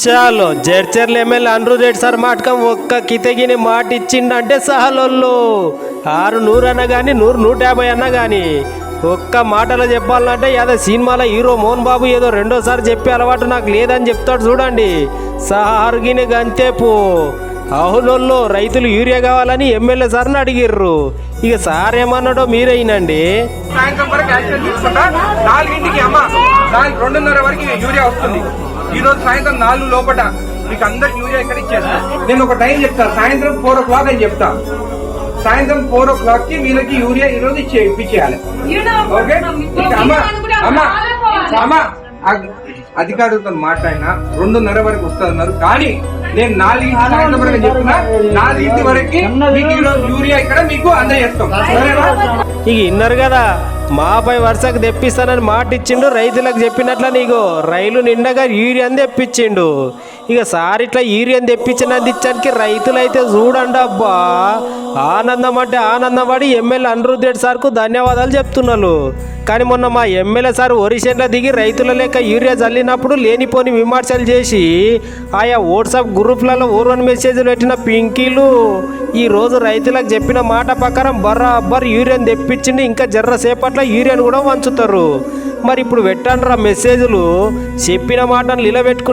చాలు Jadcherla MLA Anirudh Reddy sir మాటకం ఒక్క కితగిని మాట ఇచ్చిండంటే సహలోళ్ళు 600 అన్నా కానీ 100-150 అన్నా కానీ ఒక్క మాటలో చెప్పాలంటే ఏదో సినిమాలో హీరో మోహన్ బాబు ఏదో రెండోసారి చెప్పే అలవాటు నాకు లేదని చెప్తాడు చూడండి. సహార్గిని గంతేపు అవునోళ్ళు రైతులు యూరియా కావాలని ఎమ్మెల్యే సార్ని అడిగిర్రు. ఇక సార్ ఏమన్నాడో మీరైనండి. సాయంత్రం వరకు యాక్షన్ తీసుకుంటా 4ంటికి అమ్మ 2:30 వరకు యూరియా వస్తుంది. ఈ రోజు సాయంత్రం 4 లోపల మీకు అందరికి యూరియా ఇక్కడ ఇచ్చేస్తా. నేను ఒక టైం చెప్తా, సాయంత్రం 4 o'clock అని చెప్తా. సాయంత్రం 4 o'clock కి వీళ్ళకి యూరియా ఈ రోజు ఇప్పించేయాలి. ఓకే అమ్మా అధికారులతో మాట్లాడినా 2:30 వరకు వస్తున్నారు. కానీ నేను 4 సాయంత్రం వరకు చెప్తున్నా, 4 వరకు మీకు యూరియా ఇక్కడ మీకు అందజేస్తాం. ఇక ఇన్నారు కదా, మాపై వరుసకు తెప్పిస్తానని మాట ఇచ్చిండు. రైతులకు చెప్పినట్ల నీకు రైలు నిండగా యూరియాని తెప్పించిండు. ఇక సార్ ఇట్లా యూరియాని తెప్పించినది ఇచ్చానికి రైతులైతే చూడండి అబ్బా ఆనందం అంటే ఆనందపడి ఎమ్మెల్యే అనిరుద్ రెడ్డి సార్కు ధన్యవాదాలు చెప్తున్నారు. కానీ మొన్న మా ఎమ్మెల్యే సార్ ఒరిషన్లో దిగి రైతుల లెక్క యూరియా చల్లినప్పుడు లేనిపోని విమర్శలు చేసి ఆయా వాట్సాప్ గ్రూప్లలో ఓర్వని మెసేజ్లు పెట్టిన పింకీలు ఈరోజు రైతులకు చెప్పిన మాట ప్రకారం బర్రాబర్ యూరియాని తెప్పించింది. ఇంకా జర్రసేపట్లో యూరియాని కూడా వంచుతారు. మరి ఇప్పుడు పెట్టండ్రా మెసేజ్లు చెప్పిన మాటను నిలబెట్టుకుని